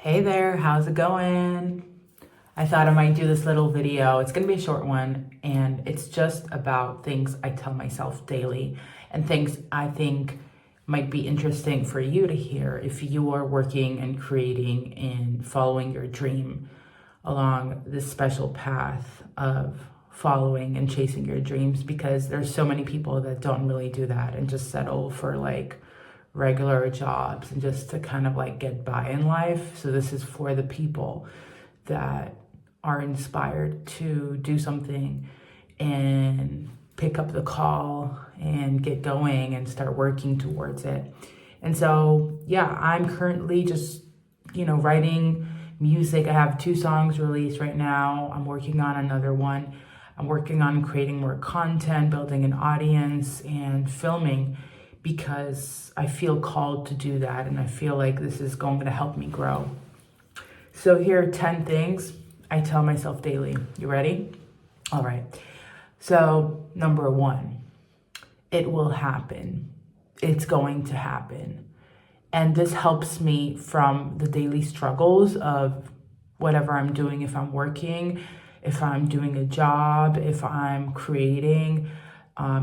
Hey there, how's it going? I thought I might do this little video. It's gonna be a short one, and it's just about things I tell myself daily and things I think might be interesting for you to hear if you are working and creating and following your dream along this special path of following and chasing your dreams, because there's so many people that don't really do that and just settle for like regular jobs and just to kind of like get by in life. So this is for the people that are inspired to do something and pick up the call and get going and start working towards it. And so, yeah, I'm currently just, writing music. I have 2 songs released right now. I'm working on another one. I'm working on creating more content, building an audience, and filming, because I feel called to do that and I feel like this is going to help me grow. So here are 10 things I tell myself daily. You ready? All right. So number 1, it will happen. It's going to happen. And this helps me from the daily struggles of whatever I'm doing. If I'm working, if I'm doing a job, if I'm creating,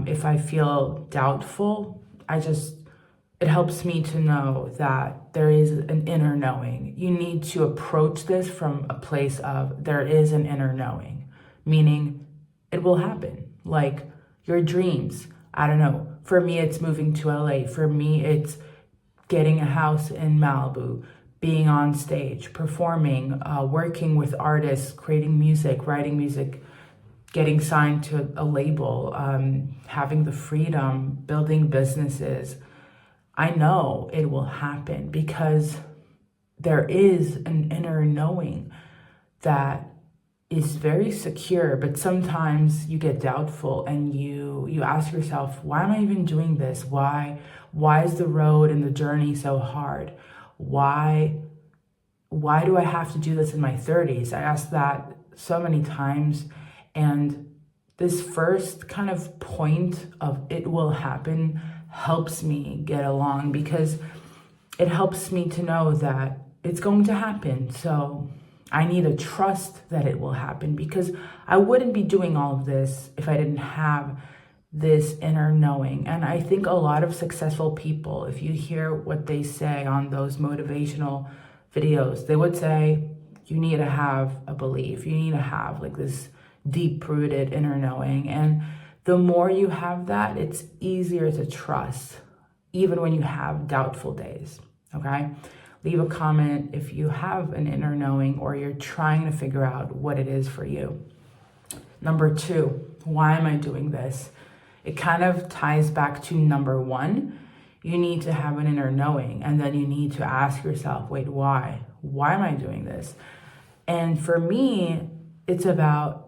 if I feel doubtful, it helps me to know that there is an inner knowing. You need to approach this from a place of there is an inner knowing, meaning it will happen. Like your dreams. I don't know. For me, it's moving to LA. For me, it's getting a house in Malibu, being on stage, performing, working with artists, creating music, writing music, getting signed to a label, having the freedom, building businesses. I know it will happen because there is an inner knowing that is very secure, but sometimes you get doubtful and you ask yourself, why am I even doing this? Why is the road and the journey so hard? Why do I have to do this in my 30s? I asked that so many times, and this first kind of point of it will happen helps me get along, because it helps me to know that it's going to happen. So I need to trust that it will happen, because I wouldn't be doing all of this if I didn't have this inner knowing. And I think a lot of successful people, if you hear what they say on those motivational videos, they would say you need to have a belief. You need to have like this deep-rooted inner knowing. And the more you have that, it's easier to trust, even when you have doubtful days, okay? Leave a comment if you have an inner knowing or you're trying to figure out what it is for you. Number 2, why am I doing this? It kind of ties back to number 1. You need to have an inner knowing, and then you need to ask yourself, wait, why? Why am I doing this? And for me, it's about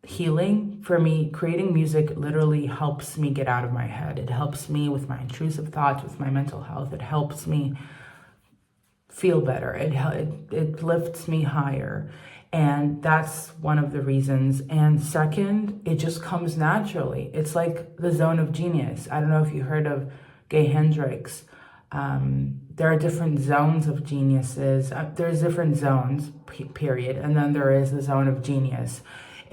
healing. For me, creating music literally helps me get out of my head. It helps me with my intrusive thoughts, with my mental health. It helps me feel better. It lifts me higher. And that's one of the reasons. And second, it just comes naturally. It's like the zone of genius. I don't know if you heard of Gay Hendricks. There are different zones of geniuses. There's different zones, period. And then there is the zone of genius.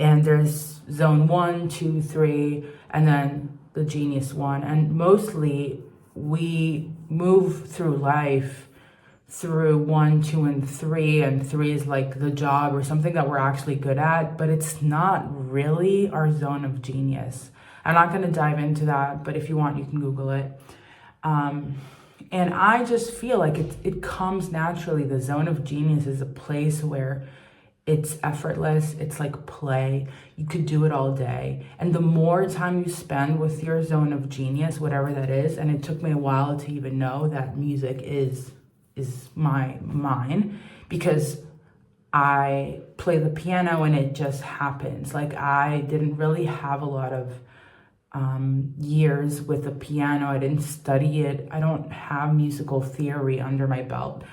And there's zone 1, 2, 3, and then the genius one. And mostly we move through life through 1, 2, and 3. And 3 is like the job or something that we're actually good at, but it's not really our zone of genius. I'm not going to dive into that, but if you want, you can Google it. And I just feel like it comes naturally. The zone of genius is a place where it's effortless. It's like play. You could do it all day. And the more time you spend with your zone of genius, whatever that is, and it took me a while to even know that music is mine, because I play the piano and it just happens. Like I didn't really have a lot of years with the piano. I didn't study it. I don't have musical theory under my belt.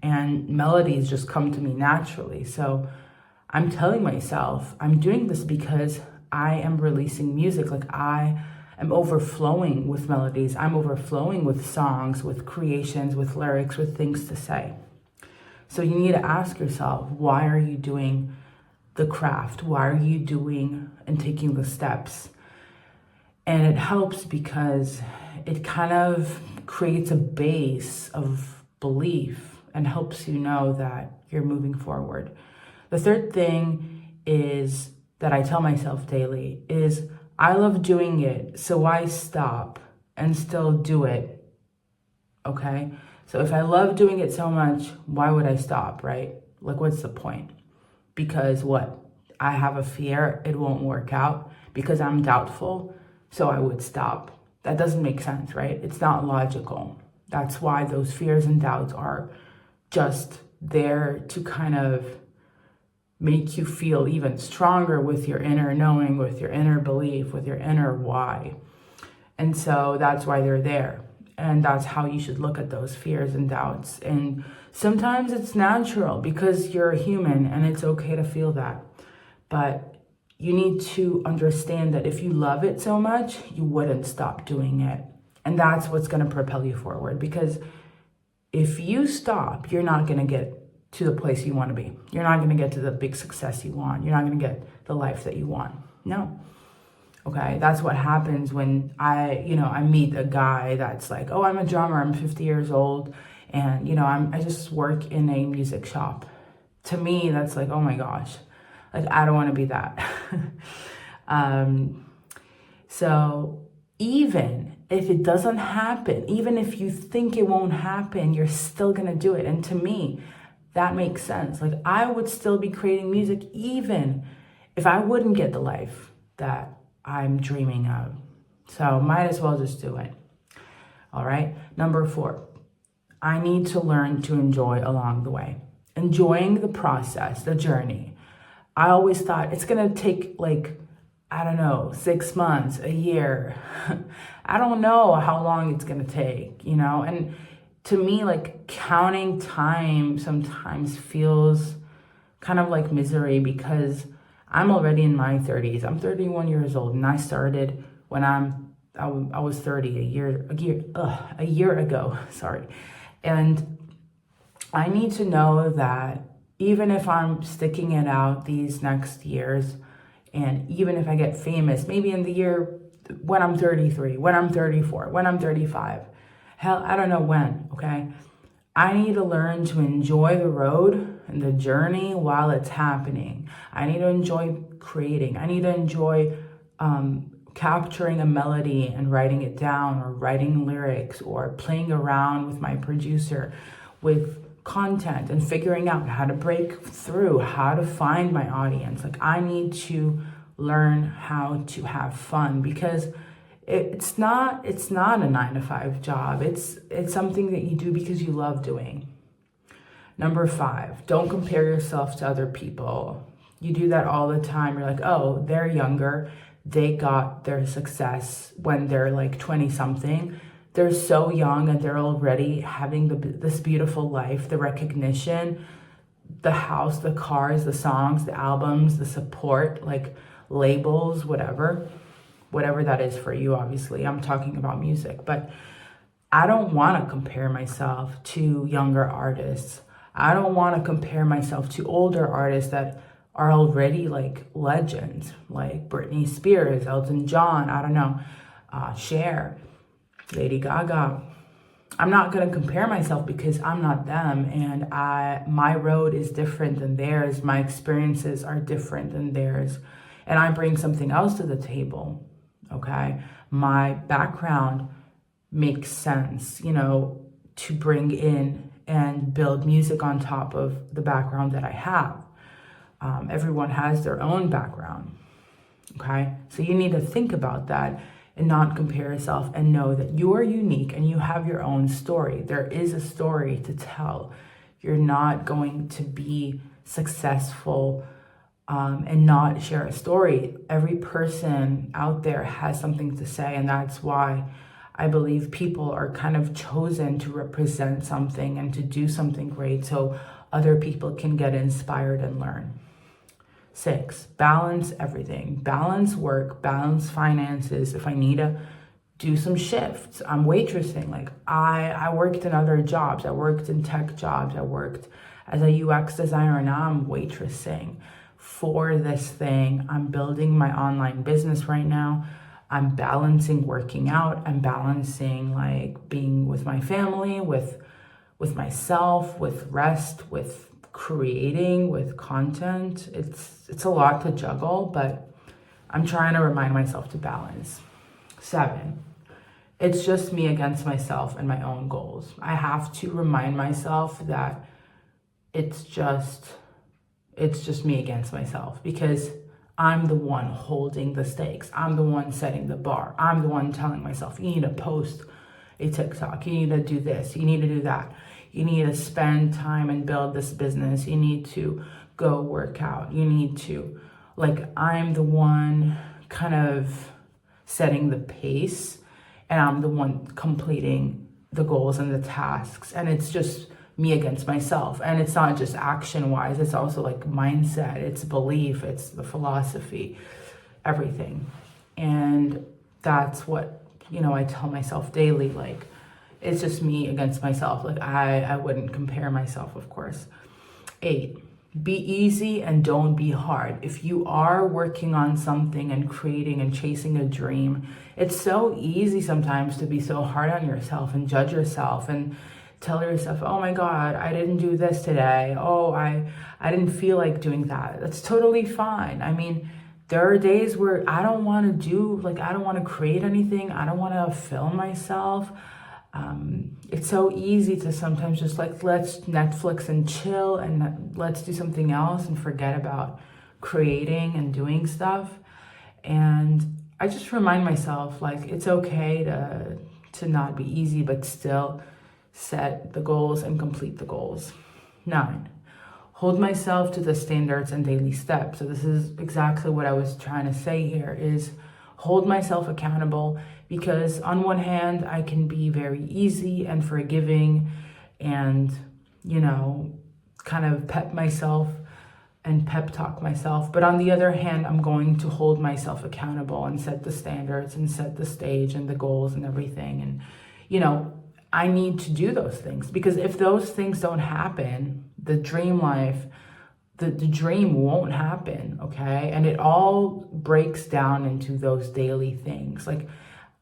And melodies just come to me naturally. So I'm telling myself, I'm doing this because I am releasing music. Like I I'm overflowing with melodies. I'm overflowing with songs, with creations, with lyrics, with things to say. So you need to ask yourself, why are you doing the craft? Why are you doing and taking the steps? And it helps because it kind of creates a base of belief and helps you know that you're moving forward. The third thing is that I tell myself daily is I love doing it, so why stop and still do it? Okay? So if I love doing it so much, why would I stop, right? Like, what's the point? Because what? I have a fear it won't work out because I'm doubtful, so I would stop. That doesn't make sense, right? It's not logical. That's why those fears and doubts are just there to kind of make you feel even stronger with your inner knowing, with your inner belief, with your inner why. And so that's why they're there. And that's how you should look at those fears and doubts. And sometimes it's natural because you're a human and it's okay to feel that. But you need to understand that if you love it so much, you wouldn't stop doing it. And that's what's going to propel you forward. Because if you stop, you're not going to get to the place you want to be. You're not going to get to the big success you want. You're not going to get the life that you want. No. Okay, that's what happens when I meet a guy that's like, oh, I'm a drummer, I'm 50 years old, and I just work in a music shop. To me, that's like, oh my gosh, like I don't want to be that. So even if it doesn't happen, even if you think it won't happen, you're still gonna do it. And to me, that makes sense. Like I would still be creating music even if I wouldn't get the life that I'm dreaming of. So might as well just do it. All right. Number 4, I need to learn to enjoy along the way. Enjoying the process, the journey. I always thought it's going to take 6 months, a year. I don't know how long it's going to take, and to me, like counting time sometimes feels kind of like misery because I'm already in my 30s. I'm 31 years old, and I started when I was 30 a year ago. Sorry, and I need to know that even if I'm sticking it out these next years, and even if I get famous, maybe in the year when I'm 33, when I'm 34, when I'm 35, hell, I don't know when. Okay, I need to learn to enjoy the road and the journey while it's happening. I need to enjoy creating. I need to enjoy capturing a melody and writing it down, or writing lyrics, or playing around with my producer with content and figuring out how to break through, how to find my audience. Like I need to learn how to have fun because it's not a 9-to-5 job. It's something that you do because you love doing. Number 5, don't compare yourself to other people. You do that all the time. You're like, oh, they're younger. They got their success when they're like 20 something. They're so young and they're already having this beautiful life, the recognition, the house, the cars, the songs, the albums, the support, like labels, whatever that is for you. Obviously, I'm talking about music, but I don't want to compare myself to younger artists. I don't want to compare myself to older artists that are already like legends, like Britney Spears, Elton John, I don't know, Cher, Lady Gaga. I'm not going to compare myself because I'm not them, and my road is different than theirs. My experiences are different than theirs, and I bring something else to the table. Okay, my background makes sense, to bring in and build music on top of the background that I have. Everyone has their own background. Okay, so you need to think about that and not compare yourself, and know that you are unique and you have your own story. There is a story to tell. You're not going to be successful and not share a story. Every person out there has something to say, and that's why I believe people are kind of chosen to represent something and to do something great so other people can get inspired and learn. 6, balance everything. Balance work, balance finances. If I need to do some shifts, I'm waitressing. Like I worked in other jobs. I worked in tech jobs. I worked as a UX designer. Now I'm waitressing for this thing. I'm building my online business right now. I'm balancing working out. I'm balancing like being with my family, with myself, with rest, with creating, with content. It's a lot to juggle, but I'm trying to remind myself to balance. 7, it's just me against myself and my own goals. I have to remind myself that it's just me against myself, because I'm the one holding the stakes. I'm the one setting the bar. I'm the one telling myself, you need to post a TikTok. You need to do this. You need to do that. You need to spend time and build this business. You need to go work out. You need to, like, I'm the one kind of setting the pace, and I'm the one completing the goals and the tasks. And it's just me against myself. And it's not just action wise, it's also like mindset, it's belief, it's the philosophy, everything. And that's what, I tell myself daily, like, it's just me against myself. Like I wouldn't compare myself, of course. 8, be easy and don't be hard. If you are working on something and creating and chasing a dream, it's so easy sometimes to be so hard on yourself and judge yourself and tell yourself, oh my God, I didn't do this today. Oh, I didn't feel like doing that. That's totally fine. I mean, there are days where I don't want to create anything. I don't want to film myself. It's so easy to sometimes just like, let's Netflix and chill and let's do something else and forget about creating and doing stuff. And I just remind myself, like, it's okay to not be easy, but still set the goals and complete the goals. 9, hold myself to the standards and daily steps. So this is exactly what I was trying to say here, is hold myself accountable, because on one hand, I can be very easy and forgiving and, kind of pep myself and pep talk myself. But on the other hand, I'm going to hold myself accountable and set the standards and set the stage and the goals and everything. And, I need to do those things, because if those things don't happen, the dream life, the dream won't happen, okay? And it all breaks down into those daily things. Like,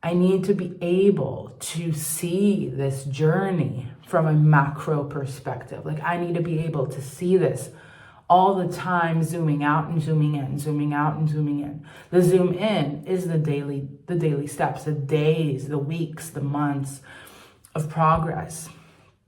I need to be able to see this journey from a macro perspective. Like, I need to be able to see this all the time, zooming out and zooming in, zooming out and zooming in. The zoom in is the daily steps, the days, the weeks, the months of progress.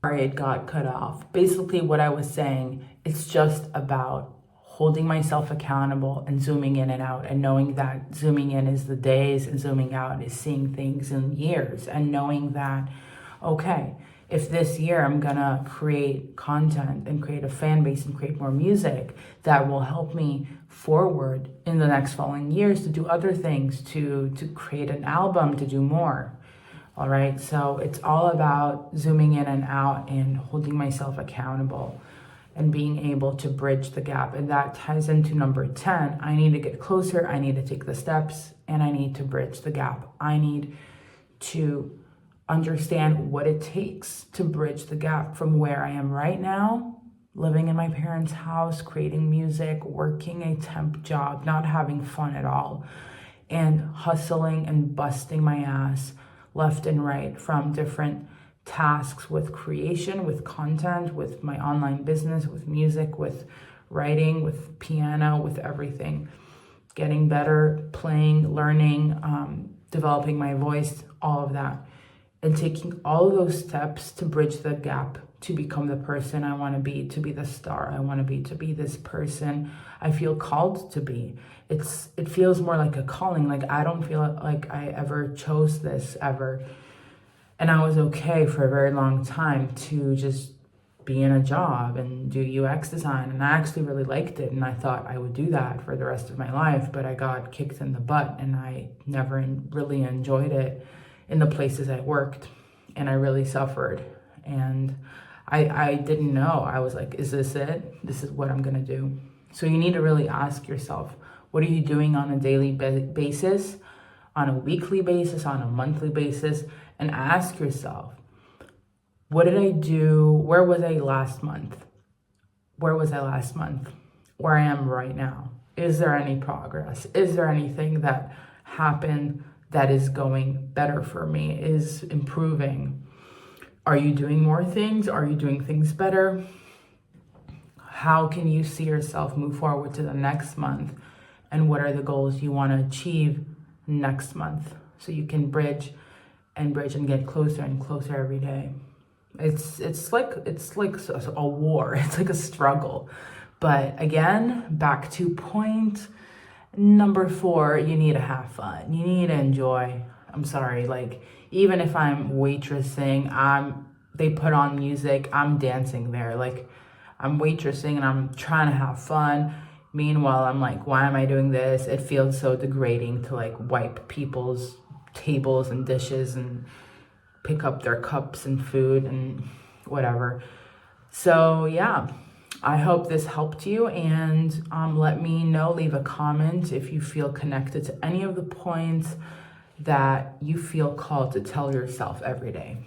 Sorry, it got cut off. Basically, what I was saying, it's just about holding myself accountable and zooming in and out, and knowing that zooming in is the days and zooming out is seeing things in years, and knowing that, okay, if this year I'm gonna create content and create a fan base and create more music, that will help me forward in the next following years to do other things, to create an album, to do more. All right, so it's all about zooming in and out and holding myself accountable and being able to bridge the gap. And that ties into number 10. I need to get closer, I need to take the steps, and I need to bridge the gap. I need to understand what it takes to bridge the gap from where I am right now, living in my parents' house, creating music, working a temp job, not having fun at all, and hustling and busting my ass left and right from different tasks with creation, with content, with my online business, with music, with writing, with piano, with everything. Getting better, playing, learning, developing my voice, all of that. And taking all of those steps to bridge the gap, to become the person I want to be the star I want to be this person I feel called to be. It feels more like a calling. Like, I don't feel like I ever chose this ever. And I was okay for a very long time to just be in a job and do UX design. And I actually really liked it. And I thought I would do that for the rest of my life, but I got kicked in the butt and I never really enjoyed it in the places I worked. And I really suffered. And I didn't know. I was like, is this it? This is what I'm gonna do. So you need to really ask yourself, what are you doing on a daily basis, on a weekly basis, on a monthly basis? And ask yourself, what did I do? Where was I last month? Where was I last month? Where I am right now? Is there any progress? Is there anything that happened that is going better for me, is improving? Are you doing more things? Are you doing things better? How can you see yourself move forward to the next month? And what are the goals you want to achieve next month? So you can bridge and get closer and closer every day. It's like a war. It's like a struggle. But again, back to point number 4, you need to have fun. You need to enjoy. I'm sorry, like even if I'm waitressing, they put on music, I'm dancing there. Like I'm waitressing and I'm trying to have fun. Meanwhile, I'm like, why am I doing this? It feels so degrading to like wipe people's tables and dishes and pick up their cups and food and whatever. So yeah, I hope this helped you, and let me know, leave a comment if you feel connected to any of the points that you feel called to tell yourself every day.